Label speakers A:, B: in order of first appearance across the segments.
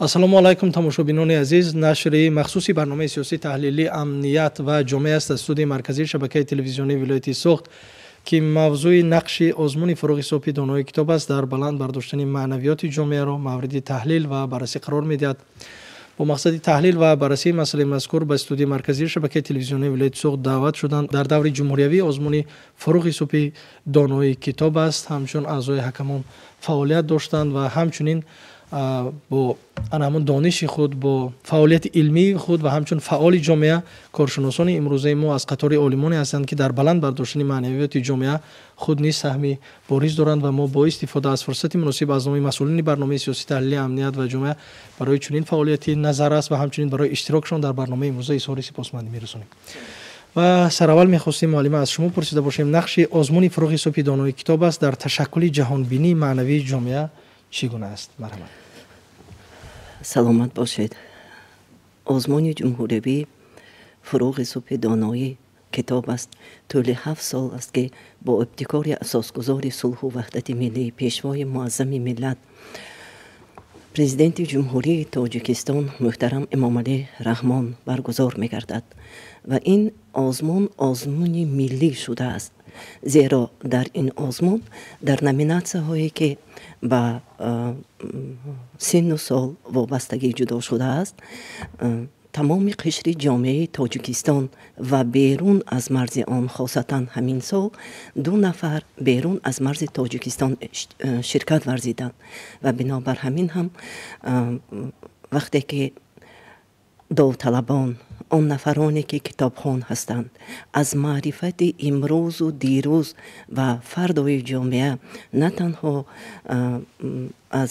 A: ассалому алайкум тамошобинони азиз. Нашри махсуси барномаи сиёсӣ таҳлилӣ амният ва ҷомеа аст аз студияи марказии шабакаи телевизионии вилояти Суғд ки мавзӯи нақши озмуни фуруғи субҳи донои китоб аст дар баланд бардоштани маънавиёти ҷомеаро мавриди таҳлил ва баррасӣ қарор медиҳад. бо мақсади таҳлил ва баррасии масъалаи мазкур ба студияи марказии шабакаи телевизионии вилояти Суғд даъват шуданд. дар даври ҷумҳуриявӣ озмуни фуруғи субҳи донои китоб аст. ҳамчун аъзои ҳакамон фаъолият доштанд ва ҳамчунин бо анамун дониши худ, бо фаъолияти илмии худ ва ҳамчун фаъоли ҷомеа, коршиносони имрӯзаи мо аз қатори олимоне ҳастанд ки дар баланд бардоштани маънавиёти ҷомеа худ низ саҳми бориз доранд ва мо бо истифода аз фурсати муносиб аз номи масъулини барномаи сиёсӣ таҳлили амният ва ҷомеа барои чунин фаъолияти назар аст ва ҳамчунин барои иштирокшон дар барномаи имрӯза изҳори сипосмандӣ мерасонем. ва сараввал мехостем муаллима аз шумо пурсида бошем, нақши озмуни фуруғи субҳи донои китоб аст дар ташаккули ҷаҳонбинии маънавии ҷомеа чӣ гуна аст? Марҳамат.
B: саломат бошед. озмуни ҷумҳуриявӣ фуруғи субҳи донои китоб аст. тӯли 7 сол аст ки бо ибтикори асосгузори сулҳу ваҳдати миллӣ, пешвои муаззами миллат, президенти ҷумҳурии Тоҷикистон муҳтарам Эмомалӣ Раҳмон баргузор мегардад ва ин озмун озмуни миллӣ шудааст. зеро дар ин озмун дар номинатсияҳое ки ба синну сол вобастагӣ ҷудо шудааст, тамоми қишри ҷомеаи Тоҷикистон ва берун аз марзи он, хосатан ҳамин сол 2 нафар берун аз марзи Тоҷикистон ширкат варзиданд ва бинобар ҳамин ҳам вақте ки довталабон, он нафароне ки китобхон ҳастанд, аз маърифати имрӯзу дирӯз ва фардои ҷомеа на танҳо аз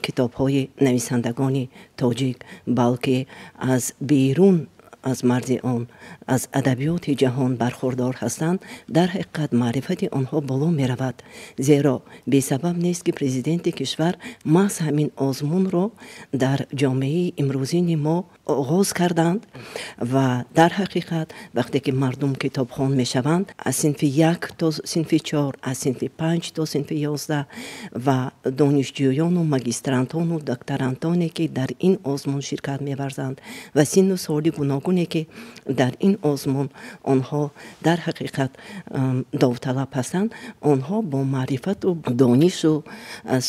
B: китобҳои нависандагони тоҷик, балки аз берун аз марзи он, аз адабиёти ҷаҳон бархурдор ҳастанд, дар ҳақиқат маърифати онҳо боло меравад. зеро бесабаб нест ки президенти кишвар маҳз ҳамин озмунро дар ҷомеаи имрӯзини мо оғоз карданд ва дар ҳақиқат вақте ки мардум китобхон мешаванд, аз синфи 1 то синфи 4, аз синфи 5 то синфи 11 ва донишҷӯёну магистрантону докторантоне ки дар ин озмун ширкат меварзанд ва синну соли гуногуне ки дар ин озмун онҳо дар ҳақиқат довталаб ҳастанд, онҳо бо маърифату донишу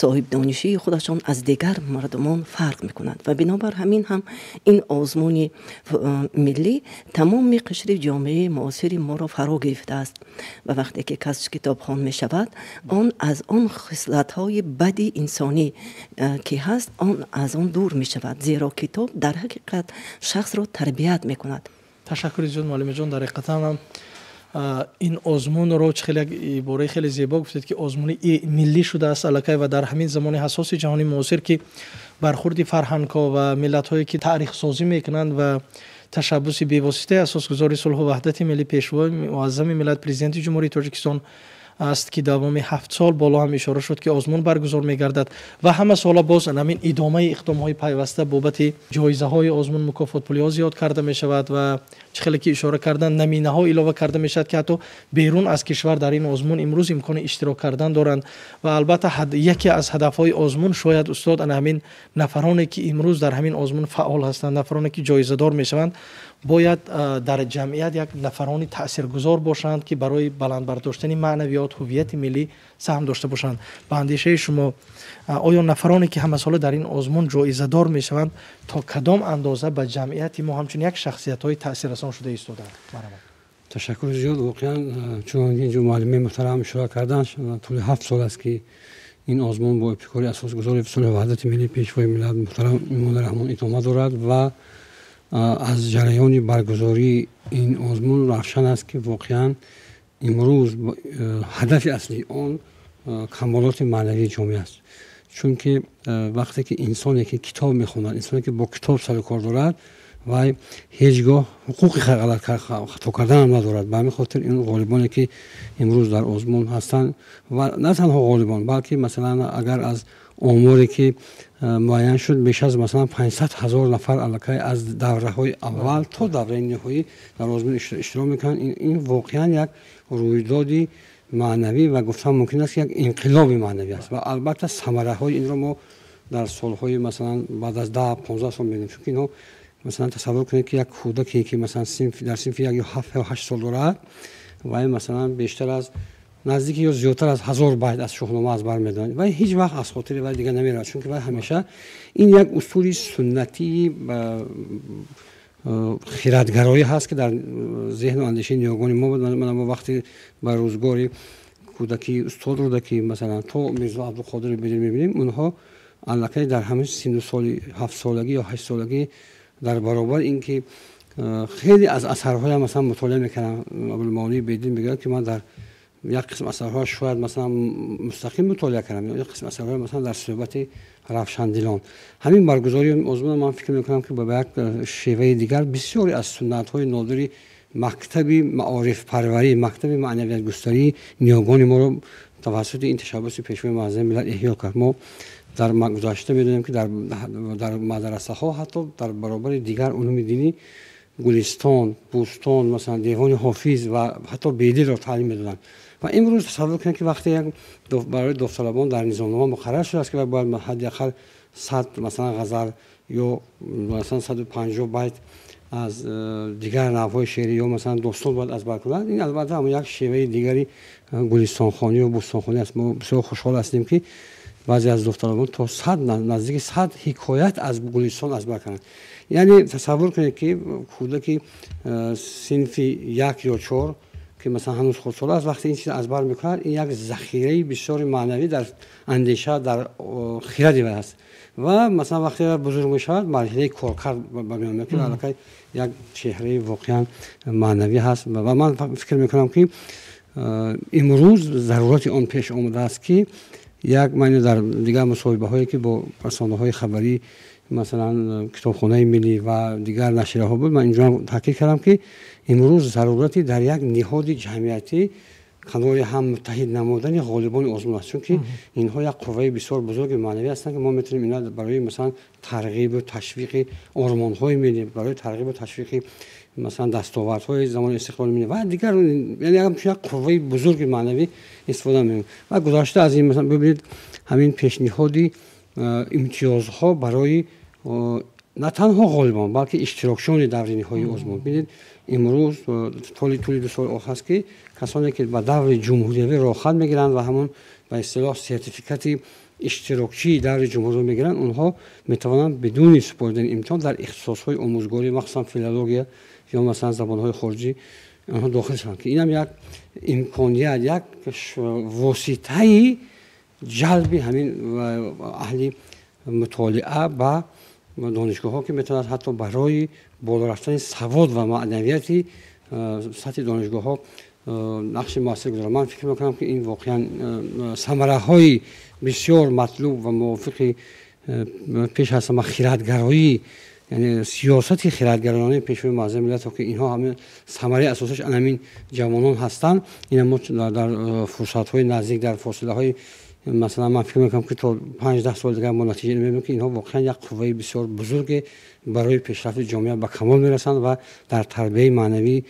B: соҳибдонишии худашон аз дигар мардумон фарқ мекунанд ва бинобар ҳамин ҳам ин озмуни миллӣ тамоми қишри ҷомеаи муосири моро фаро гирифтааст ва вақте ки кас китобхон мешавад, он аз он хислатҳои бади инсонӣ ки ҳаст, он аз он дур мешавад, зеро китоб дар ҳақиқат шахсро тарбият мекунад.
A: ташаккури зиёд муаллимаҷон. дар ҳақиқатан ҳам ин озмунро хеле ибораи хеле зебо гуфтед ки озмуни миллӣ шудааст аллакай ва дар ҳамин замони ҳасоси ҷаҳони муосир ки бархурди фарҳангҳо ва миллатҳое ки таърихсозӣ мекунанд ва ташаббуси бевоситаи асосгузори сулҳу ваҳдати миллӣ, пешвои муаззами миллат, президенти ҷумҳурии Тоҷикистон аст ки давоми 7 сол боло ҳам ишора шуд ки озмун баргузор мегардад ва ҳама сола боз ҳамин идомаи иқдомҳои пайваста бобати ҷоизаҳои озмун, мукофотпулиҳо зиёд карда мешавад ва чӣ хеле ки ишора карданд, наминаҳо илова карда мешавад ки ҳатто берун аз кишвар дар ин озмун имрӯз имкони иштирок кардан доранд ва албатта яке аз ҳадафҳои озмун шояд устод ҳамин нафароне ки имрӯз дар ҳамин озмун фаъол ҳастанд, нафароне ки ҷоизадор мешаванд, бояд дар ҷамъият як нафарони таъсиргузор бошанд ки барои баланд бардоштани маънавиёт, ҳуввияти миллӣ саҳм дошта бошанд. ба андешаи шумо, оё нафароне ки ҳамасола дар ин озмун ҷоизадор мешаванд то кадом андоза ба ҷамъияти мо ҳамчун як шахсиятҳои таъсиррасон шуда истодаанд? Марҳамат.
C: ташаккури зиёд. воқеан чун ки муаллимаи муҳтарам ишора карданд, тӯли 7 сол аст ки ин озмун бо ибтикори асосгузори сулҳу ваҳдати миллӣ, пешвои миллат муҳтарам Эмомалӣ Раҳмон идома дорад ва аз ҷараёни баргузории ин озмун равшан аст ки воқеан имрӯз ҳадафи аслии он камолоти маънавии ҷомеа аст. чунки вақте ки инсоне ки китоб мехонад, инсоне ки бо китоб сару кор дорад, вай ҳеҷ гоҳ ҳуқуқи хато карданам надорад. ба ҳамин хотир ин ғолибоне ки имрӯз дар озмун ҳастанд ва на танҳо ғолибон, балки масалан агар аз оморе ки муайян шуд, беш аз масалан 500 000 нафар аллакай аз давраҳои аввал то давраи ниҳоӣ дар озмун иштирок мекунанд. ин воқеан як рӯйдоди маънавӣ ва гуфтан мумкин аст як инқилоби маънавӣ аст ва албатта самараҳои инро мо در سالهای مثلا بعد از 10-15 سال می‌بینیم. چون اینا مثلا تصور کنید که یک کودکی که مثلا در صنف 1 یا 7 یا 8 سال دارد و مثلا بیشتر از نزدیک یا زیادتر از 1000 بیت از شاهنامه از بر می‌داند و هیچ وقت از خاطر ولی دیگه نمیره، چون که همیشه این یک اصول سنتی خردگرایی هست که در ذهن و اندیشه نیاگان ما بود. ما وقتی بر روزگاری کودکی استاد رو که مثلا تو میرزا عبدالقادر می‌بینیم اونها الکی در همین سن و سال 7 سالگی یا 8 سالگی در برابر اینکه خیلی از اثرهای مثلا مطالعه میکنم. ابوالمعالی بیدین میگه که من در یک قسم اثرها شاید مثلا مستقیم مطالعه کردم یا یک قسم اثرها مثلا در صحبت رفشندلان. همین برگزاری آزمون من فکر میکنم که با یک شیوه دیگر بسیاری از سنت های نادری مکتب معارف پروری، مکتب معنویت گستری نیاگان ما رو توسط این تشبث پیشوای معظم ملت احیا کرد. ما در گذشته میدونیم که در مدرسه ها حتی در برابر دیگر علوم دینی گلستان، بوستان، مثلا دیوان حافظ و حتی بیدی را تعلیم میدادن و امروز تصور کنید که وقتی یک برای داوطلبان در نظامنامه مقرر شده است که باید حداقل 100 مثلا غزل یا مثلا 150 بیت از دیگر نوع‌های شعری یا مثلا داستان باید از بر کنند، این البته هم یک شیوه دیگری گلستان خوانی و بوستان خوانی است. ما بسیار خوشحال هستیم که بعضی از دختران تا 100 نزدیک 100 حکایت از گلستان از بر کنند. یعنی تصور کنید که کودکی صنف 1 یا 4 که مثلا هنوز خودساله است وقتی این چیز از بر میکنه، این یک ذخیره بسیار معنوی در اندیشه در خرد او است و مثلا وقتی بزرگ میشود مرحله کارکرد به میان میاد که البته یک چهره واقعا معنوی هست و من فکر میکنم که امروز ضرورت آن پیش آمده است که یک من در دیگر مصاحبه هایی که با رسانه های خبری مثلا کتابخانه ملی و دیگر نشریه ها بود من اینجا تاکید کردم که امروز ضرورتی در یک نهاد جمعیتی کنار هم متحد نمودن غالبان آزمون است، چون که اینها یک قوه بسیار بزرگ معنوی هستند که ما میتونیم اینا برای مثلا ترغیب و تشویق آرمان های ملی، برای ترغیب و تشویق مثلا دستاوردهای زمان استقلال ملی و دیگر یعنی یک قوه بزرگ معنوی استفاده می‌کنیم. و گذشته از این مثلا ببینید همین پیشنهادی امتیازها برای نه تنها غالبان بلکه اشتراکشون در نهایی آزمون. ببینید امروز طول 2 سال آخر است که کسانی که به دور جمهوری راحت میگیرند و همون به اصطلاح سرتیفیکت اشتراکی در جمهوری میگیرند، اونها میتوانند بدون سپردن امتحان در اختصاصهای آموزگاری مخصوصا فیلولوژی یا مثلا زبانهای خارجی اونها داخل شوند که اینم یک امکانیت، یک واسطه جلب همین اهل مطالعه به دانشگاه ها که میتواند حتی برای بالا رفتن سواد و معنویت سطح دانشگاه ها نقش موثر گذارد. من فکر میکنم که این واقعا ثمره های بسیار مطلوب و موافق پیش از همه خردگرایی، یعنی سیاست خردگرایانه پیشوای معظم ملت که اینها همه ثمره اساسش همین جوانان هستند. این ما در فرصت های نزدیک در فاصله های مثلا من فکر میکنم که تا 5-10 سال دیگر ما نتیجه میبینیم که اینها واقعا یک قوه بسیار بزرگ برای پیشرفت جامعه به کمال میرسند و در تربیت معنوی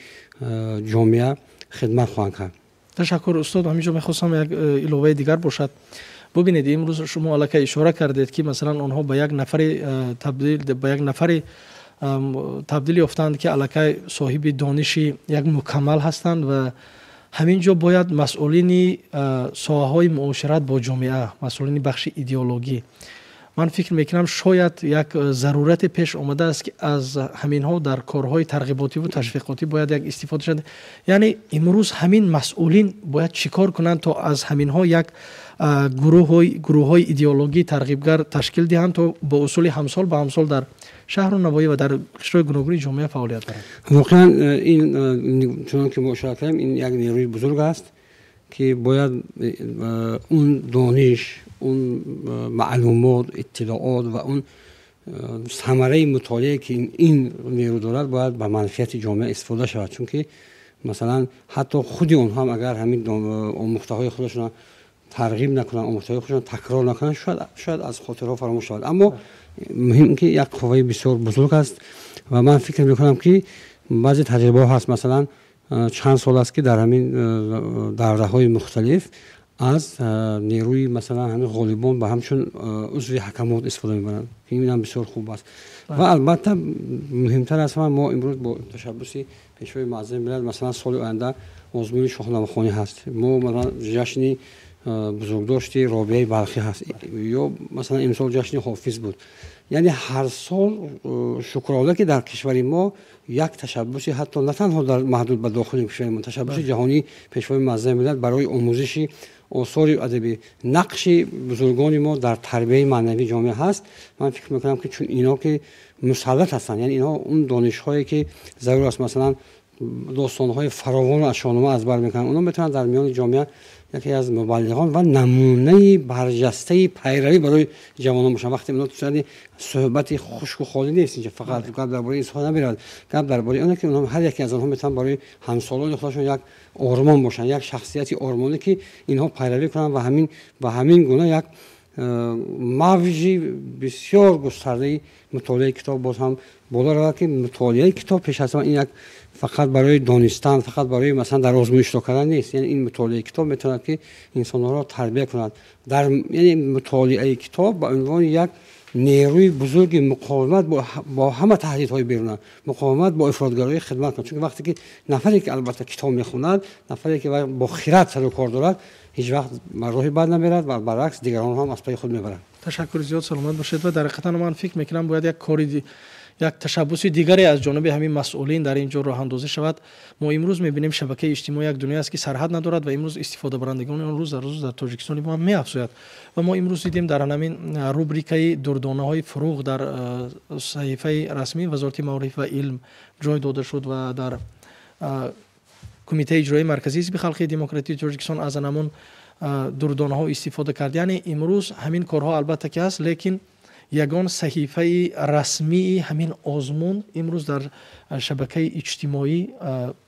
C: جامعه خدمت خواهند کرد.
A: تشکر استاد. همینجا میخواستم یک علاوه دیگر باشد. ببینید امروز شما الکی اشاره کردید که مثلا آنها به یک نفر تبدیل یافتند که الکی صاحب دانش یک مکمل هستند و همینجا باید مسئولین ساحه‌های معاشرت با جامعه، مسئولین بخش ایدئولوژی، من فکر میکنم شاید یک ضرورت پیش آمده است که از همین ها در کارهای ترغیباتی و تشویقاتی باید یک استفاده شد. یعنی امروز همین مسئولین باید چیکار کنند تا از همین ها یک گروه های ایدئولوژی ترغیبگر تشکیل دهند تا با اصول همسال به همسال در شهر و نواحی و در قشرهای گوناگون جامعه فعالیت کنند.
C: واقعا این چون که مشاهده کردیم این یک نیروی بزرگ است که باید اون دانش، اون معلومات، اطلاعات و اون ثمره مطالعه که این نیرو دارد باید به منفعت جامعه استفاده شود، چون که مثلا حتی خودی اونها هم اگر همین آموخته‌های خودشون ترغیب نکنن، آموخته‌های خودشون تکرار نکنن، شاید از خاطرها فراموش شود. اما مهم که یک قوه بسیار بزرگ است و من فکر می‌کنم که بعضی تجربه هست، مثلا چند سال است که در همین دوره‌های مختلف از نیروی مثلا همین غالیبان و همچون عضو حکمات استفاده می‌برند که این هم بسیار خوب است. و البته مهمتر از همه ما امروز با تشبث پیشوای معظم ملت مثلا سال آینده آزمون شاهنامه‌خوانی هست، ما مثلا جشن بزرگداشتی رابعه بلخی هست یا مثلا امسال جشن حافظ بود. یعنی هر سال شکرانه که در کشور ما یک تشبثی حتی نه تنها در محدود به داخل کشور ما، تشبث جهانی پیشوای معظم ملت برای آموزش آثار ادبی نقش بزرگان ما در تربیت معنوی جامعه هست. من فکر میکنم که چون اینا که مسلط هستن، یعنی اینا اون دانش‌هایی که ضرور است مثلا داستان‌های فراوان از شاهنامه از بر میکنن، اونا میتونن در میان جامعه یکی از مبلغان و نمونه برجسته پیروی برای جوانان باشن. وقتی اونا تو صحبت خشک و خالی نیست، اینجا فقط گپ درباره این صحبت نمیرد، گپ درباره اونه که اونها هر یکی از آنها میتونن برای همسالان خودشون یک آرمان باشن، یک شخصیتی آرمانی که اینها پیروی کنن و همین گونه یک موجی بسیار گسترده مطالعه کتاب باز هم بالا رود که مطالعه کتاب پیش از این یک فقط برای دانستن، فقط برای مثلا در آزمون اشتراک کردن نیست. یعنی این مطالعه کتاب میتواند که انسان‌ها را تربیت کند. یعنی مطالعه کتاب به عنوان یک نیروی بزرگ مقاومت با همه تهدیدهای بیرون، مقاومت با افراطگرایی خدمت کند. چون وقتی که نفری که البته کتاب میخواند، نفری که با خرد سر و کار دارد، هیچ وقت راهی بد نمیرد و برعکس دیگران هم از پای خود میبرند.
A: تشکر زیاد، سلامت باشید. و در حقیقت من فکر میکنم باید یک تشبث دیگری از جانب همین مسئولین در اینجا راه اندازی شود. ما امروز میبینیم شبکه اجتماعی یک دنیا است که سرحد ندارد و امروز استفاده برندگان اون روز در تاجیکستان ما میافزاید. و ما امروز دیدیم در همین روبریکای دردانه های فروغ در صحیفه رسمی وزارت معارف و علم جای داده شد و در کمیته اجرایی مرکزی حزب خلقی دموکراتیک تاجیکستان از همون دردانه ها استفاده کرد. یعنی امروز همین کارها البته که است، لیکن یگان صحیفه رسمی همین آزمون امروز در شبکه اجتماعی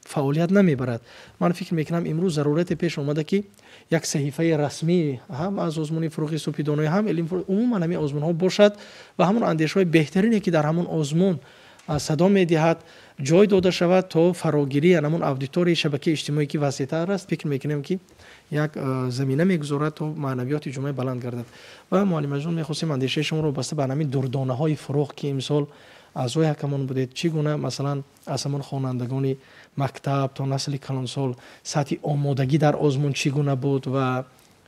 A: فعالیت نمیبرد. من فکر میکنم امروز ضرورت پیش اومده که یک صحیفه رسمی هم از آزمون فروغ صبح دانایی هم علم فروغ عموما همین آزمون ها باشد و همون اندیشه های بهترینی که در همون آزمون صدا میدهد جای داده شود تا فراگیری همون اودیتوری شبکه اجتماعی که وسیع‌تر است. فکر میکنم که یک زمینه میگذارد تا معنویات جامعه بلند گردد. و معلم جان میخواستیم اندیشه شما رو بسته به همین دردانه های فروغ که امسال اعضای حکمان بودید، چگونه مثلا از همون خوانندگان مکتب تا نسل کلانسال سطح آمادگی در آزمون چگونه بود و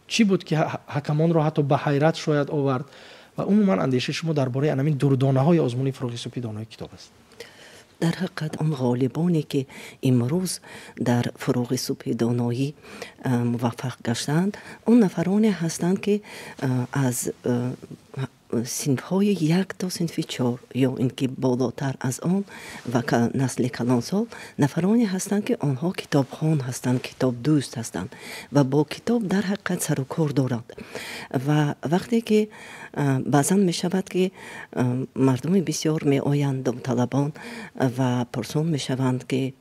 A: چی بود که حکمان رو حتی به حیرت شاید آورد و عموما اندیشه شما درباره همین دردانه های آزمون فروغ صبح دانایی کتاب است؟
B: در حقیقت آن غالبانی که امروز در فروغ صبح دانایی موفق گشتند، اون نفرانی هستند که از صنف های 1 تا صنف 4 یا اینکه بالاتر از آن و نسل کلانسال نفرانی هستند که آنها کتابخوان هستند، کتاب دوست هستند و با کتاب در حقیقت سر و کار دارند. و وقتی که بعضا می شود که مردم بسیار می آیند داوطلبان و پرسان می شوند که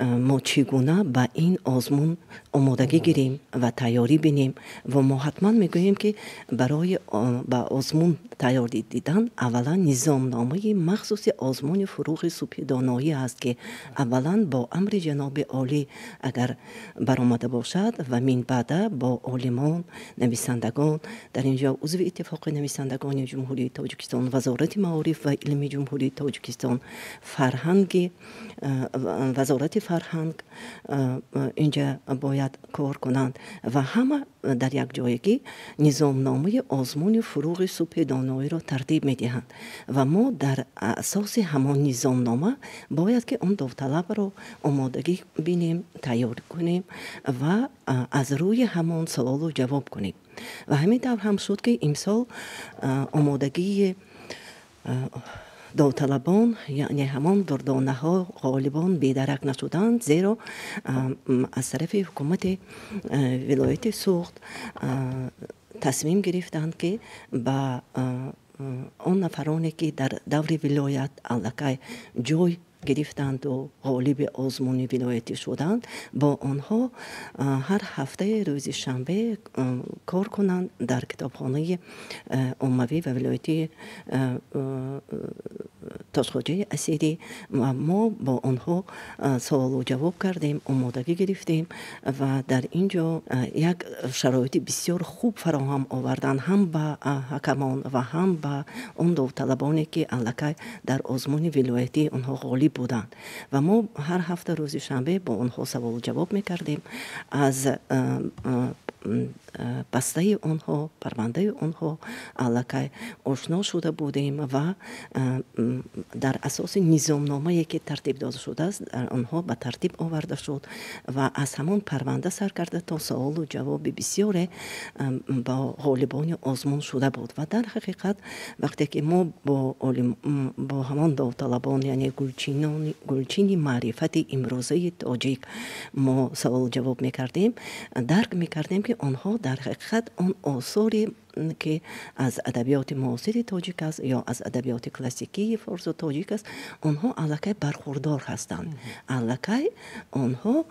B: ما چگونه به این آزمون آمادگی گیریم و تیاری بینیم و ما حتما می گوییم که برای به آزمون تیاری دیدن اولا نظامنامه مخصوص آزمون فروغ صبح دانایی است که اولا با امر جناب عالی اگر برآمده باشد و من بعد با عالمان نویسندگان در اینجا عضو اتفاق نویسندگان جمهوری تاجیکستان، وزارت معارف و علم جمهوری تاجیکستان، وزارت فرهنگ اینجا باید کار کنند و همه در یک جایی که نظامنامه آزمون فروغ صبح دانایی را ترتیب می دهند و ما در اساس همان نظامنامه باید که اون داوطلب را آمادگی بینیم، تیار کنیم و از روی همان سوال و جواب کنیم. و همین طور هم شد که امسال آمادگی داوطلبان یعنی همان دردانه ها غالبان بیدرک نشدند، زیرا از طرف حکومت ولایت سوخت تصمیم گرفتند که با آن نفرانی که در دور ولایت علاقه جای گرفتند و غالب آزمون ولایتی شدند با آنها هر هفته روز شنبه کار کنند در کتابخانه عمومی و ولایتی تاشخوجه اسیری و ما با آنها سوال و جواب کردیم، آمادگی گرفتیم و در اینجا یک شرایط بسیار خوب فراهم آوردن هم به حکمان و هم به اون داوطلبانی که الکی در آزمون ولایتی آنها غالب بودند و ما هر هفته روز شنبه با آنها سوال و جواب میکردیم. از بسته آنها، پرونده آنها الکی آشنا شده بودیم و در اساس نظامنامه‌ای که ترتیب داده شده است در آنها به ترتیب آورده شد و از همان پرونده سر کرده تا سوال و جواب بسیار با غالبان آزمون شده بود و در حقیقت وقتی که ما با همان داوطلبان یعنی گلچین معرفت امروزه تاجیک ما سوال و جواب میکردیم، درک میکردیم که آنها در حقیقت آن آثاری که از ادبیات معاصر تاجیک است یا از ادبیات کلاسیکی فارس و تاجیک است، آنها الکی برخوردار هستند، الکی آنها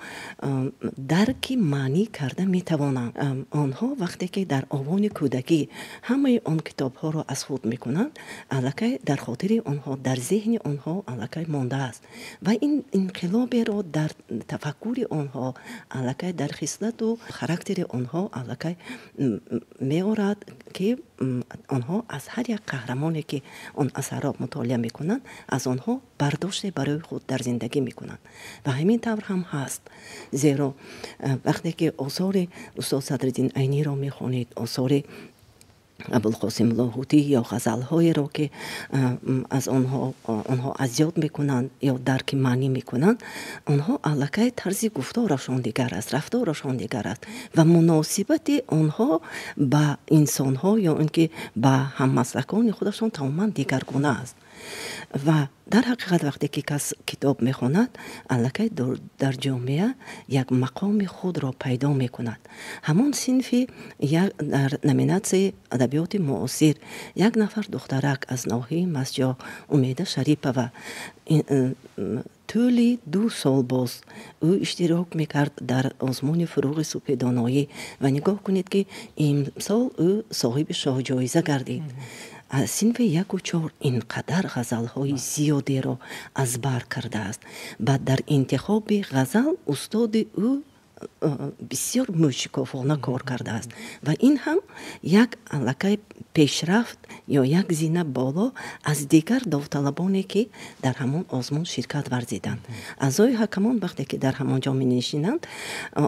B: درک معنی کرده میتوانند. آنها وقتی که در آوان کودکی همه آن کتاب ها را از خود میکنند، الکی در خاطر آنها، در ذهن آنها الکی مانده است و این انقلاب را در تفکر آنها الکی در خصلت و خاراکتر آنها الکی میآورد که آنها از هر یک قهرمانی که آن اثر را مطالعه میکنند از آنها برداشت برای خود در زندگی میکنند و همین طور هم هست. زیرا وقتی که آثار استاد صدرالدین عینی را میخوانید، آثار ابوالقاسم لاهوتی یا غزل‌های را که از آنها اذیت میکنند یا درک معنی میکنند، آنها الکی طرز گفتارشان دیگر است، رفتارشان دیگر است و مناسبت آنها با انسان‌ها یا اینکه با هممسلکان خودشان تماما دیگرگونه است و در حقیقت وقتی که کس کتاب میخواند الکی در جامعه یک مقام خود را پیدا میکند. همون صنفی در نمینات ادبیات معاصر یک نفر دخترک از ناحیه مسجد امیده شریفه و طول 2 سال باز او اشتراک میکرد در آزمون فروغ سوپ دانایی و نگاه کنید که این سال او صاحب شاه جایزه گردید. از صنف 1 و 4 اینقدر غزل‌های زیادی را از بر کرده است. بعد در انتخاب غزل استاد او بسیار موشکافانه کار کرده است و این هم یک الکی پیشرفت یا یک زینه بالا از دیگر داوطلبانی که در همون آزمون شرکت ورزیدند. اعضای حکمان وقتی که در همانجا می نشینند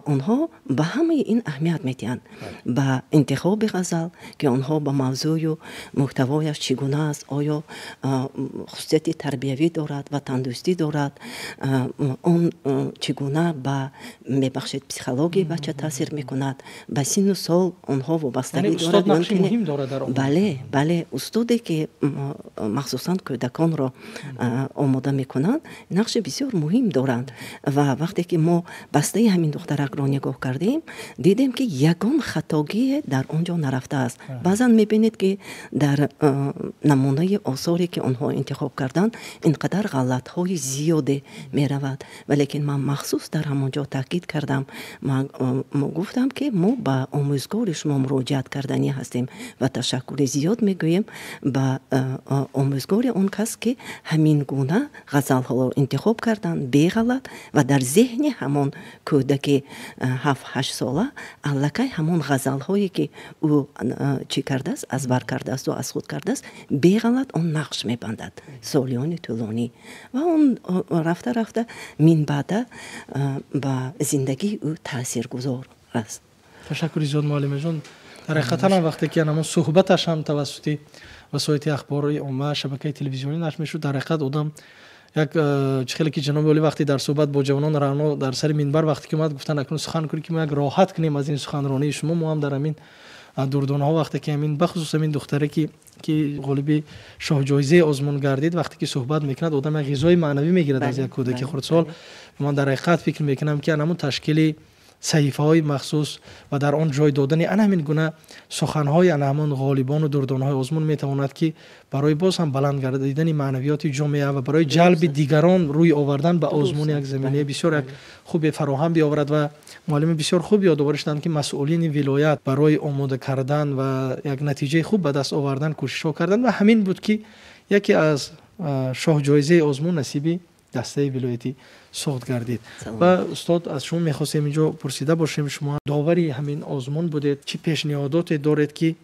B: آنها به همه این اهمیت میدهند، به انتخاب غزل که آنها به موضوع و محتوایش چگونه است، آیا خصوصیت تربیوی دارد و تندرستی دارد، اون چگونه به میبخشید پسیکولوژی بچه تاثیر میکند، به سن و سال آنها وابستگی دارد.
A: استاد نقش مهم دارد در آن.
B: بله استادی که مخصوصا کودکان را آماده میکنند نقش بسیار مهم دارند و وقتی که ما بسته همین دخترک را نگاه کردیم دیدیم که یگان خطاگی در آنجا نرفته است. بعضا میبینید که در نمونه آثاری که آنها انتخاب کردند اینقدر غلط های زیاده میرود، ولیکن من مخصوص در همانجا تاکید کردم، ما گفتم که ما با آموزگار شما مراجعت کردنی هستیم و تشکر زیاد میگویم به آموزگار اون کس که همین گونه غزل ها را انتخاب کردن بی غلط و در ذهن همون کودک 7-8 ساله الکی همون غزل هایی که او چی کرده است از بر کرده است و از خود کرده است بی غلط اون نقش میبندد سالیان طولانی و اون رفته من بعد با زندگی او تاثیرگذار است.
A: تشکر زیاد معلم جان. در حقیقت وقتی که همون صحبتش هم توسط وسایل اخباری عامه شبکه تلویزیونی نشر میشد، در حقیقت آدم یک خیلی که جناب عالی وقتی در صحبت با جوانان رانا در سر منبر وقتی که اومد گفتن اکنون سخن کنید که ما یک راحت کنیم از این سخنرانی شما، ما هم در همین دردانه ها وقتی که همین بخصوص همین دختره که غالب شاه جایزه آزمون گردید وقتی که صحبت میکند آدم یک غذای معنوی میگیرد از یک کودک خردسال. من در حقیقت فکر میکنم که همون تشکیل صحیفه های مخصوص و در آن جای دادن همین گونه سخن های همون غالبان و دردانه های آزمون میتواند که برای باز هم بلند گردیدن معنویات جامعه و برای جلب دیگران روی آوردن به آزمون یک زمینه بسیار خوب فراهم بیاورد و معلم بسیار خوب یادآوری شدند که مسئولین ولایت برای آماده کردن و یک نتیجه خوب به دست آوردن کوشش کردند و همین بود که یکی از شاه جایزه آزمون نصیبی دسته ولایتی سوخت گردید. و استاد از شما میخواستیم اینجا پرسیده باشیم، شما داوری همین آزمون بودید، چی پیشنهادات دارید که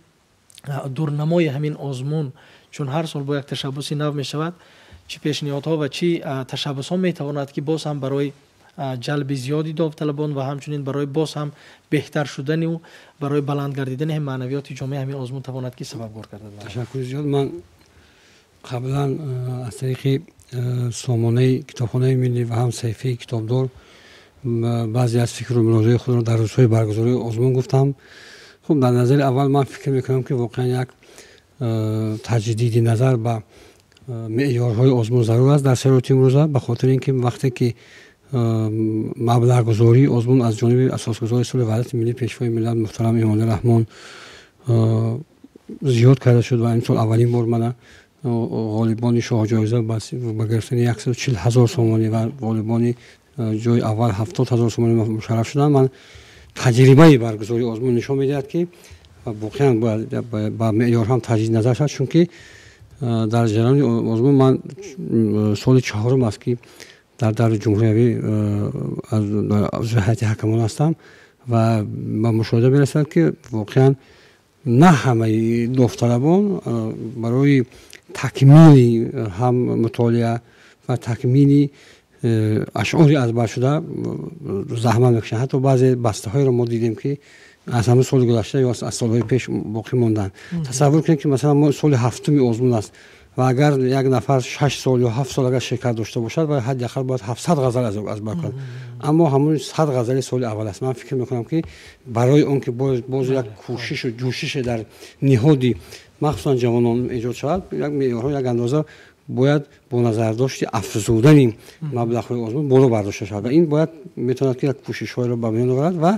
A: دورنمای همین آزمون، چون هر سال با یک تشبثی نو می شود، چی پیشنهادها و چی تشبث ها می تواند که باز هم برای جلب زیادی داوطلبان و همچنین برای باز هم بهتر شدن و برای بلند گردیدن هم معنویات جامعه همین آزمون تواند که سببگار گردد؟
C: تشکر زیاد. من قبلا از طریق سامانه کتابخانه ملی و هم صحیفه کتابدار بعضی از فکر و ملاحظه خود را در روزهای برگزاری آزمون گفتم. خب در نظر اول من فکر میکنم که واقعا یک تجدید نظر به معیارهای آزمون ضرور است در شرایط امروزه، به خاطر اینکه وقتی که مبلغ گذاری آزمون از جانب اساسگذار اصول وحدت ملی پیشوای ملت محترم ایمان رحمان زیاد کرده شد و این سال اولین بار من غالبان شاه جایزه با گرفتن 140,000 سومانی و غالبان جای اول 70,000 سومانی مشرف شدن. من تجربه برگزاری آزمون نشان میدهد که واقعا با معیار هم تجدید نظر شد، چون که در جریان آزمون من سال چهارم است که در جمهوری از هیئت حکمان هستم و با مشاهده میرسد که واقعا نه همه داوطلبان برای تکمیل هم مطالعه و تکمیل اشعاری ازبر شده زحمت میکشن. حتی بعضی بسته های رو ما دیدیم که از همه سال گذشته یا از سالهای پیش باقی موندن. تصور کنید که مثلا ما سال هفتم آزمون است و اگر یک نفر 6 سال یا 7 سال اگر شرکت داشته باشد باید حداقل باید 700 غزل ازبر کند، اما همون 100 غزل سال اول است. من فکر میکنم که برای اون که باز یک کوشش و جوشش در نهادی مخصوصا جوانان ایجاد شود، یک معیارها یک اندازه باید با نظر داشت افزودن مبلغ‌های آزمون بالا برداشته شود و این باید میتواند که یک کوشش‌های را به میان آورد. و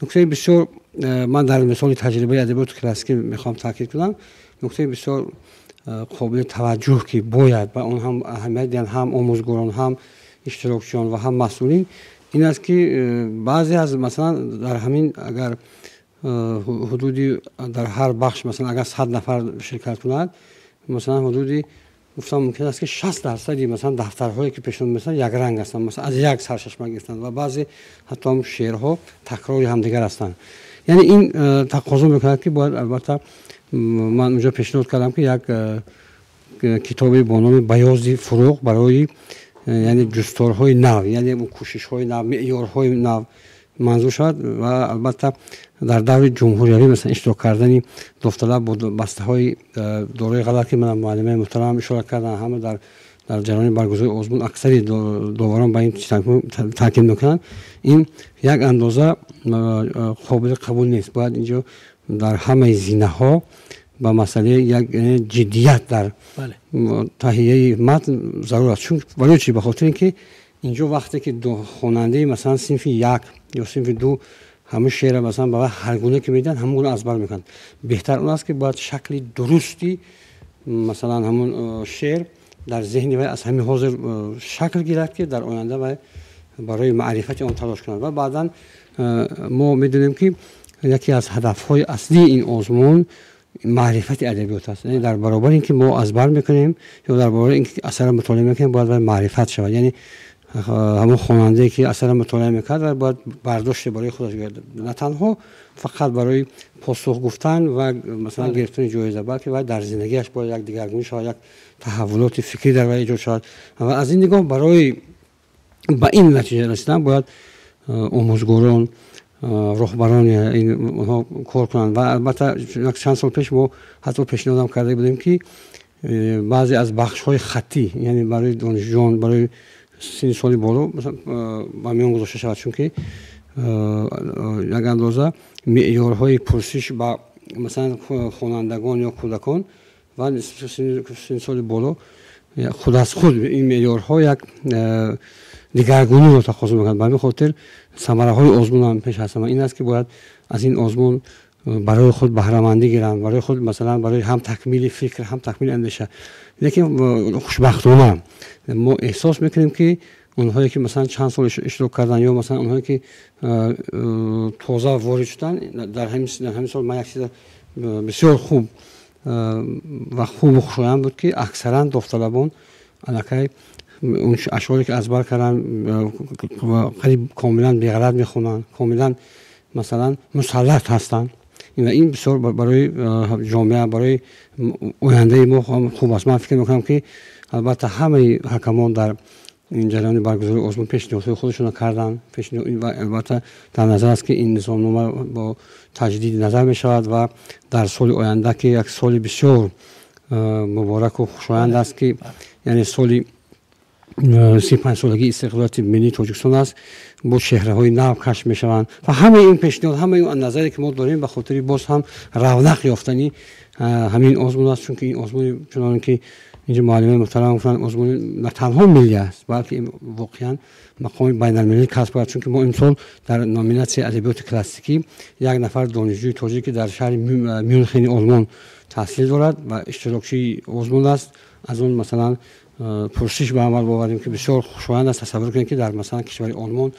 C: نکته بسیار من در مثال تجربه ادبیات کلاسیک میخوام تاکید کنم، نکته بسیار قابل توجه که باید و اون هم اهمیت دهند هم آموزگاران هم اشتراکچیان و هم مسئولین این است که بعضی از مثلا در همین اگر حدودی در هر بخش مثلا اگر 100 نفر شرکت کنند، مثلا حدودی گفتم ممکن است که 60% مثلا دفترهایی که پیشنهاد مثلا یک رنگ هستند، مثلا از یک سرچشمه گرفتند و بعضی حتی هم شعرها تکراری همدیگر هستند. یعنی این تقاضا میکند که باید البته من اونجا پیشنهاد کردم که یک کتابی با نام بیاض فروغ برای یعنی جستارهای نو، یعنی اون کوشش‌های نو، معیارهای نو منظور شد و البته در دور جمهوری مثلا اشتراک کردن داوطلب با بسته‌های دوره غلط که من معلم محترم اشاره کردم، همه در جریان برگزاری آزمون اکثری داوران به این تاکید میکنن، این یک اندازه قابل قبول نیست. باید اینجا در همه زینه‌ها با مسئله یک جدیت در تهیه متن ضرور است. چون برای چی؟ به خاطر اینکه اینجا وقتی که دو خواننده مثلا صنف 1 یا صنف 2 همه شعر مثلا با هر گونه که میدن همون رو ازبر میکنن، بهتر اون است که باید شکلی درستی مثلا همون شعر در ذهن و از همین حاضر شکل گیرد که در آینده و برای معرفت آن تلاش کنند. و بعدا ما میدونیم که یکی از هدفهای اصلی این آزمون معرفت ادبیات است، یعنی در برابر اینکه ما ازبر میکنیم یا در برابر اینکه اثر مطالعه میکنیم باید معرفت شود، یعنی همون خواننده که اثر مطالعه میکرد باید برداشت برای خودش گرفت، نه تنها فقط برای پاسخ گفتن و مثلا گرفتن جایزه، بلکه باید در زندگیش باید یک دگرگونی شود، یک تحولات فکری در وی ایجاد شود و از این نگاه برای به این نتیجه رسیدن باید آموزگاران رهبران اینها کار کنند. و البته چند سال پیش ما حتی پیشنهاد کرده بودیم که بعضی از بخش‌های خطی یعنی برای دانشجویان برای سن سالی بالا مثلا با میان گذاشته شود، چون که یک اندازه معیارهای پرسش با مثلا خوانندگان یا کودکان و سن سالی بالا خود از خود این معیارها یک دگرگونی رو تقاضا می‌کند. به همین خاطر ثمره‌های آزمون هم پیش هست. این است که باید از این آزمون برای خود بهره مندی گیرند، برای خود مثلا برای هم تکمیل فکر هم تکمیل اندیشه. لیکن خوشبختانه ما احساس میکنیم که اونهایی که مثلا چند سال اشتراک کردن یا مثلا اونهایی که تازه وارد شدن در همین سال من یک چیز بسیار خوب و خوب و خوشایند بود که اکثرا داوطلبان الکی اون اشعاری که از بر کردن قریب کاملا بی‌غرض میخونن، کاملا مثلا مسلط هستن و این بسیار برای جامعه، برای آینده ما خوب است. من فکر میکنم که البته همه حکمان در این جریان برگزاری آزمون پیشنهادهای خودشون کردن، و البته در نظر است که این نظامنامه با تجدید نظر می شود و در سال آینده که یک سال بسیار مبارک و خوشایند است که یعنی سال 35 سالگی استقلال ملی تاجیکستان است، با چهره‌های نو کشف می‌شوند و همه این پیشنهاد، همه این نظری که ما داریم به خاطر باز هم رونق یافتنی همین آزمون است. چون که این آزمون چنانکه که اینجا معلم محترم گفتن آزمون نه تنها ملی است بلکه واقعا مقام بین‌المللی کسب کرد. چون که ما امسال در نامیناسیون ادبیات کلاسیکی یک نفر دانشجوی تاجیک که در شهر میونخ آلمان تحصیل دارد و اشتراکچی آزمون است، از اون مثلا پرسش به عمل آوردیم که بسیار خوشایند است. تصور کنید که در مثلا کشور آلمان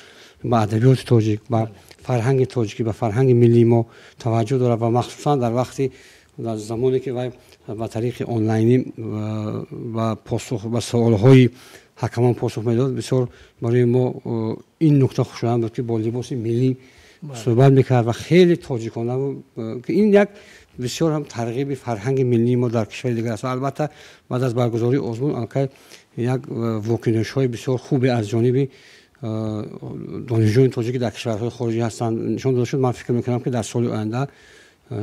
C: با ادبیات تاجیک و فرهنگ تاجیکی و فرهنگ ملی ما توجه دارد و مخصوصا در وقتی در زمانی که وای با طریق آنلاینی و پاسخ و سوال‌های حکمان پاسخ میداد، بسیار برای ما این نکته خوشایند بود که با لباس ملی صحبت میکرد و خیلی تاجیکانه بود که این یک بسیار هم ترغیب فرهنگ ملی ما در کشور دیگر است. البته بعد از برگزاری آزمون البته یک واکنش‌های بسیار خوبی از جانب دانشجویان تاجیک در کشورهای خارجی هستند نشان داده شد. من فکر می‌کنم که در سال آینده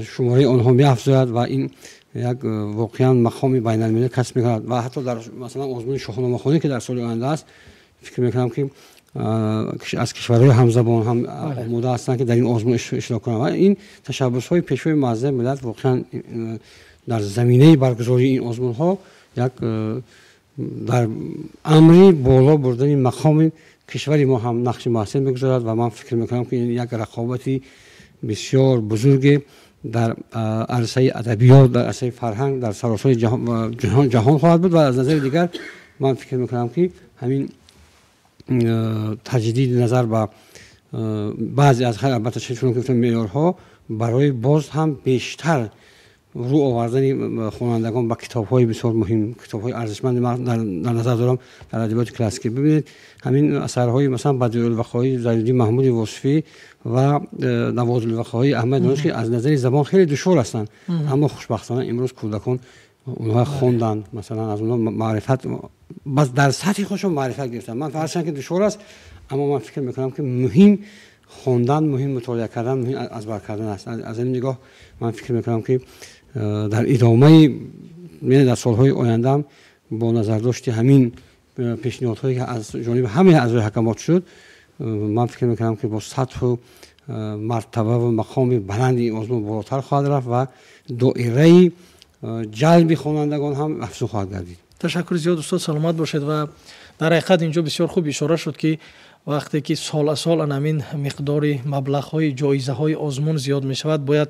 C: شماره آنها می‌افزاید و این یک واقعا مقام بین‌المللی کسب می‌کند و حتی در مثلا آزمون شاهنامه‌خوانی که در سال آینده است فکر می‌کنم که از کشورهای همزبان هم آماده هستند که در این آزمون اشتراک کنند و این تشبس‌های پیشوای معظم ملت واقعا در زمینه برگزاری این آزمون‌ها یک در امری بالا بردن مقام کشوری ما هم نقش موثر می‌گذارد و من فکر می‌کنم که این یک رقابتی بسیار بزرگ در عرصه ادبیات، در عرصه فرهنگ در سراسر جهان خواهد بود و از نظر دیگر من فکر می‌کنم که همین تجدید نظر با بعضی از البته چون که معیارها برای باز هم بیشتر رو آوردن خوانندگان با کتاب‌های بسیار مهم، کتاب‌های ارزشمند در نظر دارم در ادبیات کلاسیکی. ببینید همین اثرهای مثلا بدیع‌الوقایع زیدالدین محمود واصفی و نوازالوقایع احمد دانش که از نظر زبان خیلی دشوار هستند اما خوشبختانه امروز کودکان اونها خوندن، مثلا از اونها معرفت بس در سطح خودشون معرفت گرفتن. من فرض که دشوار است اما من فکر می‌کنم که مهم خوندن، مهم مطالعه کردن، مهم از بر کردن است. از این نگاه من فکر می‌کنم که در ادامه یعنی در سال‌های آینده هم با نظر داشت همین پیشنهادهایی که از جانب همه اعضای حکمات شد، من فکر می‌کنم که با سطح و مرتبه و مقام بلند این آزمون بالاتر خواهد رفت و دایره جلب خوانندگان هم افزون خواهد گردید.
A: تشکر زیاد استاد، سلامت باشید. و در حقیقت اینجا بسیار خوب اشاره شد که وقتی که سال سال همین مقدار مبلغ‌های جایزه‌های آزمون زیاد می‌شود باید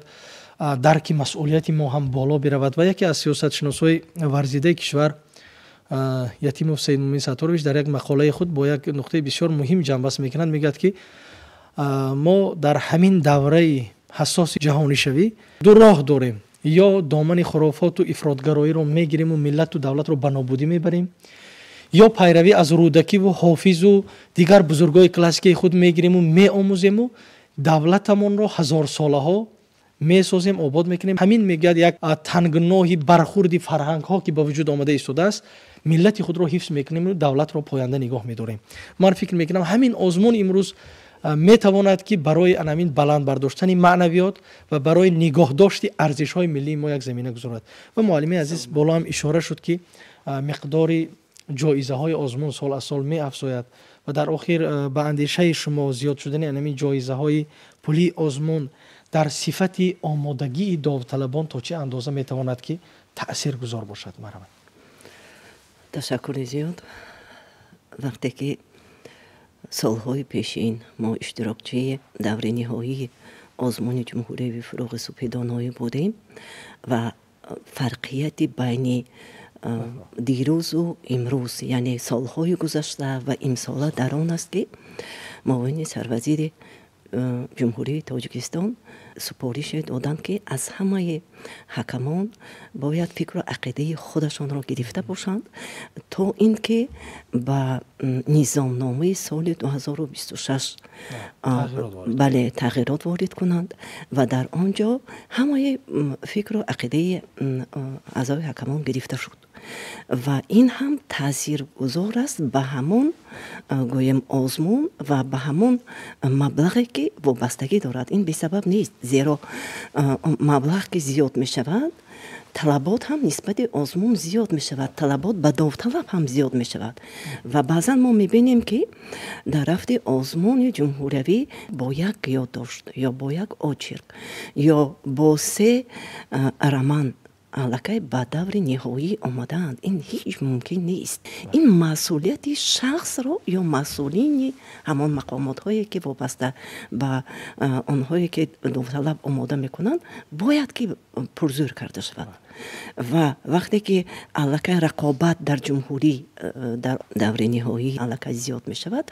A: درک مسئولیت ما هم بالا برود و یکی از سیاستشناسای ورزیده کشور یتیموف سید مومن ستارویچ در یک مقاله خود با یک نقطه بسیار مهم جنبش می‌کند. میگوید که ما در همین دوره حساس جهانی شوی دو راه داریم، یا دامن خرافات و افراطگرایی رو میگیریم و ملت و دولت رو به نابودی میبریم، یا پیروی از رودکی و حافظ و دیگر بزرگای کلاسیکی خود میگیریم و میآموزیم و دولتمون رو هزار ساله ها میسازیم، آباد میکنیم. همین میگه یک تنگناهی برخوردی فرهنگ ها که با وجود آمده ایستاده است، ملت خود رو حفظ میکنیم و دولت رو پاینده نگاه میداریم. من فکر میکنم همین آزمون امروز میتواند که برای همین بلند برداشتن معنویات و برای نگاه داشت ارزش های ملی ما یک زمینه گذارد. و معلم عزیز بالا هم اشاره شد که مقدار جایزه های آزمون سال از سال می افزاید و در آخر به اندیشه شما زیاد شدن همین جایزه های پولی آزمون در صفت آمادگی داوطلبان تا چه اندازه میتواند که تأثیر گذار باشد؟ مرحبا.
B: تشکر زیاد. وقتی که سالهای پیشین ما اشتراکچی دوره نهایی آزمون جمهوری فروغ سپیدانایی بودیم و فرقیت بین دیروز و امروز یعنی سالهای گذشته و امسال در آن است که معاون سروزیر ҷумҳурии тоҷикистон супорише доданд ки аз ҳамаи ҳакамон бояд фикру ақидаи худашонро гирифта бошанд то ин ки ба низомномаи соли 2026 бале тағйирот ворид кунанд ва дар он ҷо ҳамаи фикру ақидаи аъзои ҳакамон гирифта шуд ва ин ҳам таъсиргузор аст ба ҳамон гӯем озмун ва ба ҳамон маблағе ки вобастагӣ дорад. Ин бесабаб нест, зеро маблағ ки зиёд мешавад, талабот ҳам нисбати озмун зиёд мешавад, талабот ба довталаб ҳам зиёд мешавад ва баъзан мо мебинем ки дар рафти озмуни ҷумҳуриявӣ бо як ёддошт ё бо як очерк ё бо 3 роман аллакай ба даври ниҳоӣ омадаанд. Ин ҳеҷ мумкин нест. Ин масъулияти шахсро ё масъулини ҳамон мақомотҳое ки вобаста ба онҳое ки довталаб омода мекунанд бояд ки пурзӯр карда шавад. ва вақте ки аллакай рақобат дар ҷумҳурӣ дар даври ниҳоӣ аллакай зиёд мешавад,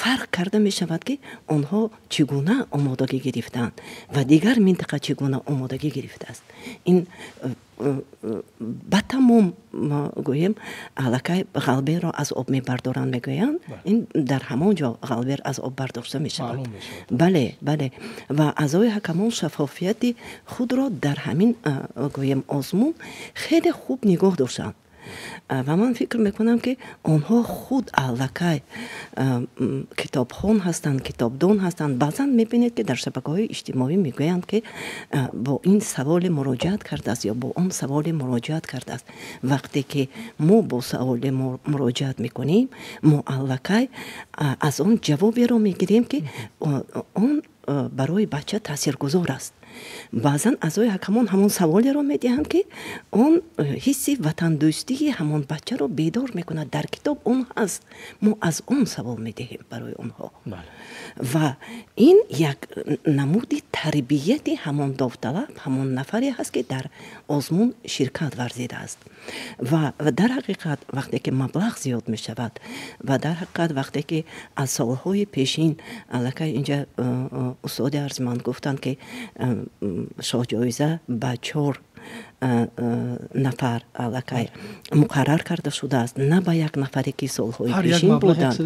B: фарқ карда мешавад ки онҳо чӣ гуна омодагӣ гирифтаанд ва дигар минтақа чӣ гуна омодагӣ гирифтааст. Ин ба тамом гӯем аллакай ғалберо аз об мебардоранд мегӯянд, ин дар ҳамон ҷо ғалбер аз об бардошта мешавад. бале бале ва аъзои ҳакамон шаффофияти худро дар ҳамин гӯем озмун хеле хуб нигоҳ доштанд ва ман фикр мекунам ки онҳо худ аллакай китобхон ҳастанд, китобдон ҳастанд. Баъзан мебинед ки дар шабакаҳои иҷтимоӣ мегӯянд ки бо ин саволе муроҷиат кардааст ё бо он саволе муроҷиат кардааст. Вақте ки мо бо саволе муроҷиат мекунем, мо аллакай аз он ҷавоберо мегирем ки он барои бача таъсиргузор аст. баъзан аъзои ҳакамон ҳамон саволеро медиҳанд ки он ҳисси ватандӯстии ҳамон бачаро бедор мекунад. Дар китоб он ҳаст, мо аз он савол медиҳем барои онҳо. ва ин як намуди тарбияти ҳамон довталаб, ҳамон нафаре ҳаст ки дар озмун ширкат варзидааст. ва дар ҳақиқат вақте ки маблағ зиёд мешавад ва дар ҳақиқат вақте ки аз солҳои пешин аллакай инҷа устоди арзманд гуфтанд ки шоҳҷоиза ба 4 нафар аллакай муқаррар карда шудааст, на ба як нафаре ки солҳои пешин буданд.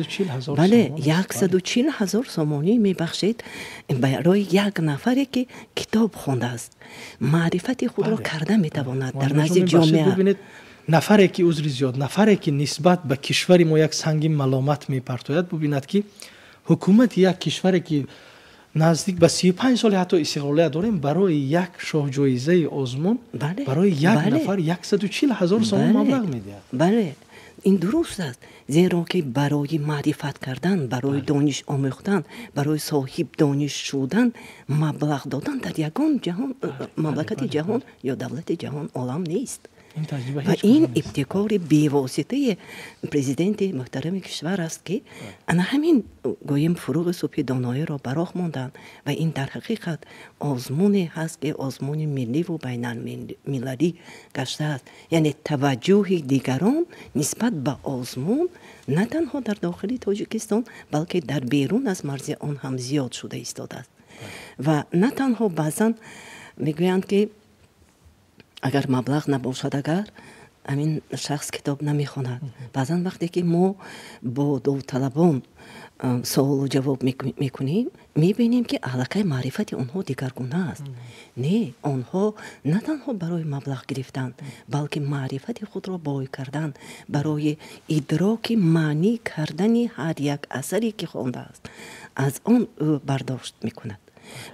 B: бале 140 000 сомонӣ мебахшед барои як нафаре ки китоб хондааст, маърифати худро карда метавонад дар назди ҷомеа.
A: нафаре ки узри зиёд, нафаре ки нисбат ба кишвари мо як санги маломат мепартояд, бубинад ки ҳукумати як кишваре ки наздик ба 35 соли ҳатто истиқлолият дорем, барои як шоҳҷоизаи озмун барои як нафар 140 000 сомон маблағ медиҳад.
B: бале ин дуруст аст, зеро ки барои маърифат кардан, барои дониш омӯхтан, барои соҳиб дониш шудан маблағ додан дар ягон ҷаҳон, мамлакати ҷаҳон ё давлати ҷаҳон олам нест. ва ин ибтикори бевоситаи президенти муҳтарами кишвар аст ки ана ҳамин гӯем фуруғи субҳи доноиро ба роҳ монданд ва ин дар ҳақиқат озмуне ҳаст ки озмуни милливу байналмилалӣ гаштааст. яъне таваҷҷӯҳи дигарон нисбат ба озмун на танҳо дар дохили тоҷикистон, балки дар берун аз марзи он ҳам зиёд шуда истодааст. ва на танҳо баъзан мегӯянд ки агар маблағ набошад, агар амин шахс китоб намехонад. баъзан вақте ки мо бо довталабон суолу ҷавоб мекунем, мебинем ки аллакай маърифати онҳо дигаргуна аст. не, онҳо на танҳо барои маблағ гирифтан, балки маърифати худро бой кардан, барои идроки маънӣ кардани ҳар як асаре ки хондааст, аз он ӯ бардошт мекунад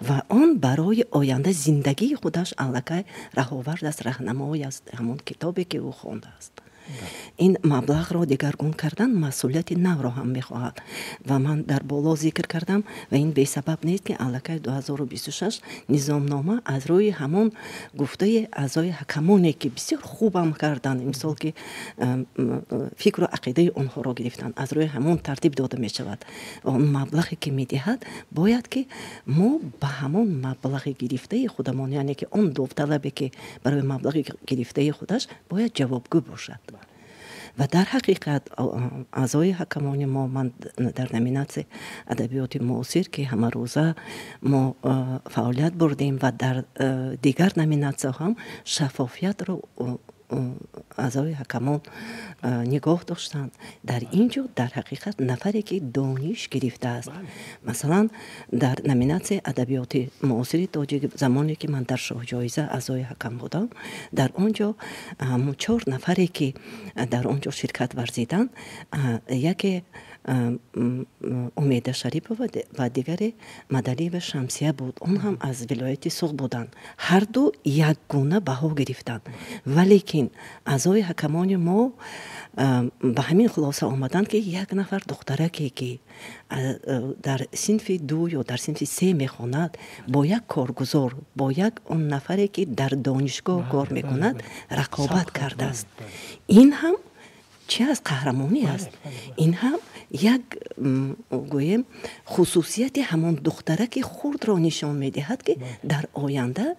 B: ва он барои оянда зиндагии худаш аллакай раҳовард аст, раҳнамои аст ҳамон китобе ки ӯ хондааст. ин маблағро дигаргун кардан масъулияти навро ҳам мехоҳад ва ман дар боло зикр кардам ва ин бесабаб нест ки аллакай 2026 низомнома аз рӯи ҳамон гуфтаи аъзои ҳакамоне ки бисёр хубам карданд, мисол ки фикру ақидаи онҳоро гирифтанд, аз рӯи ҳамон тартиб дода мешавад. он маблағе ки медиҳад бояд ки мо ба ҳамон маблағи гирифтаи худамон, яъне ки он довталабе ки барои маблағи гирифтаи худаш бояд ҷавобгӯ бошад. و در حقیقت اعضای حکمان ما، من در نامینات ادبیات معاصر که همه روزه ما فعالیت بردیم و در دیگر نامینات هم شفافیت رو اعضای حکمان نگاه داشتند. در اینجا در حقیقت نفری که دانش گرفته است، مثلا در نامینات ادبیات معاصر تاجیک زمانی که من در شاه جایزه اعضای حکم بودم، در آنجا همون 4 نفری که در آنجا شرکت ورزیدن، یکی امید شریف و دیگری مدلی و شمسیه بود، اون هم از ولایت سوق بودن. هر دو یک گونه بها گرفتند، ولیکن اعضای حکمان ما به همین خلاصه آمدند که یک نفر دخترکی که در صنف 2 یا در صنف 3 میخواند با یک کارگزار، با یک اون نفری که در دانشگاه کار میکند رقابت کرده است. این هم چه از قهرمانی است. این هم یک گویم خصوصیت همان دخترک خرد را نشان میدهد که در آینده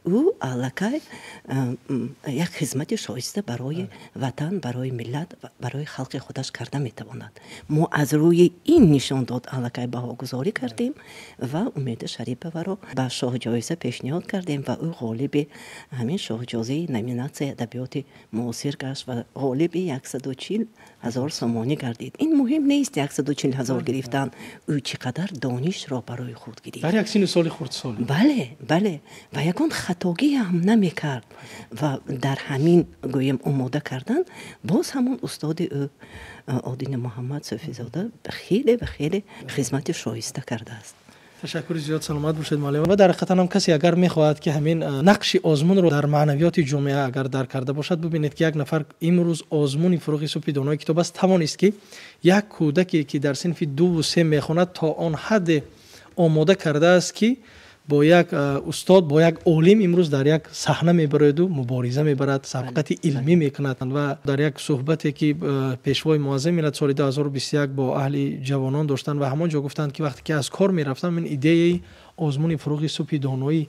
B: او الکی یک خدمت شایسته برای وطن، برای ملت و برای خلق خودش کرده میتواند. ما از روی این نشان داد الکی بهاگذاری کردیم و امید شریف را به شاه جایزه پیشنهاد کردیم و او غالب همین شاه جایزه نامینات ادبیات معاصر گشت و غالب 140,000 سامانی گردید. این مهم نیست 140,000 گرفتن، او چقدر دانش را برای خود گرفت.
A: در یک سن سال خردسالی.
B: بله و یکان خطاگی هم نمیکرد و در همین گویم آماده کردن باز همون استاد آدین محمد صوفی زاده خیلی خدمت شایسته کرده است.
A: تشکر زیاد، سلامت باشید معلم. و در حقیقت هم کسی اگر میخواهد که همین نقش آزمون رو در معنویات جامعه اگر درک کرده باشد، ببینید که یک نفر امروز آزمون فروغ صبحی دانای کتاب است توانست که یک کودکی که در صنف 2 و 3 میخواند تا آن حد آماده کرده است که با یک استاد، با یک عالم امروز در یک صحنه میبرد و مبارزه میبرد، سبقت علمی میکند. و در یک صحبتی که پیشوای معظم ملت سال 2021 با اهل جوانان داشتن و همانجا گفتند که وقتی که از کار میرفتم من ایده آزمون فروغ صبحی دانایی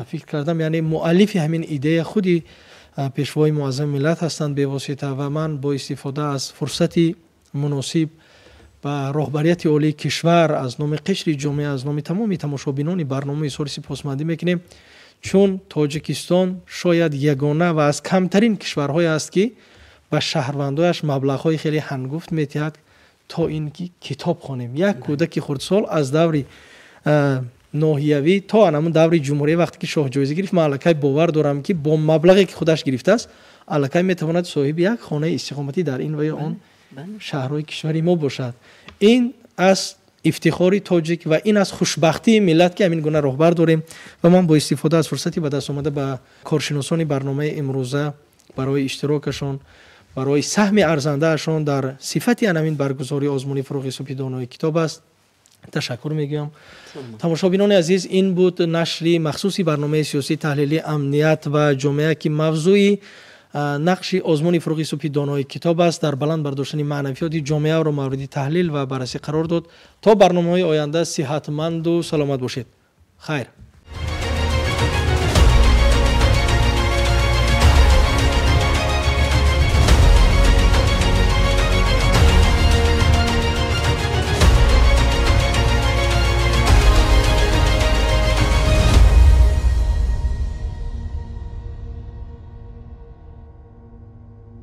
A: فکر کردم، یعنی مؤلف همین ایده خودی پیشوای معظم ملت هستند به واسطه و من با استفاده از فرصتی مناسب و راهبریت عالی کشور از نام قشر جامعه، از نام تمامی تماشابینان برنامه سال سپاسمندی میکنیم، چون تاجیکستان شاید یگانه و از کمترین کشورهای است که به شهروندایش مبلغ‌های خیلی هنگفت میتهد تا اینکه کتاب خوانیم. یک کودک خردسال از دور ناحیوی تا همون دور جمهوری وقتی که شاه جایزه گرفت، من الکی باور دارم که با مبلغی که خودش گرفته است الکی میتواند صاحب یک خانه استقامتی در این و آن شهرهای کشوری ما باشد. این از افتخاری تاجیک و این از خوشبختی ملت که همین گونه راهبر داریم و من با استفاده از فرصتی به دست آمده به کارشناسان برنامه امروزه برای اشتراکشان، برای سهم ارزنده اشان در صفت همین برگزاری آزمون فروغ صبحی دانای کتاب است تشکر میگم. تماشابینان عزیز، این بود نشری مخصوصی برنامه سیاسی تحلیلی امنیت و جامعه که موضوعی نقش آزمون فروغ صبحی دانای کتاب است در بلند برداشتن معنویات جامعه را مورد تحلیل و بررسی قرار داد. تا برنامه‌های آینده صحتمند و سلامت باشید. خیر.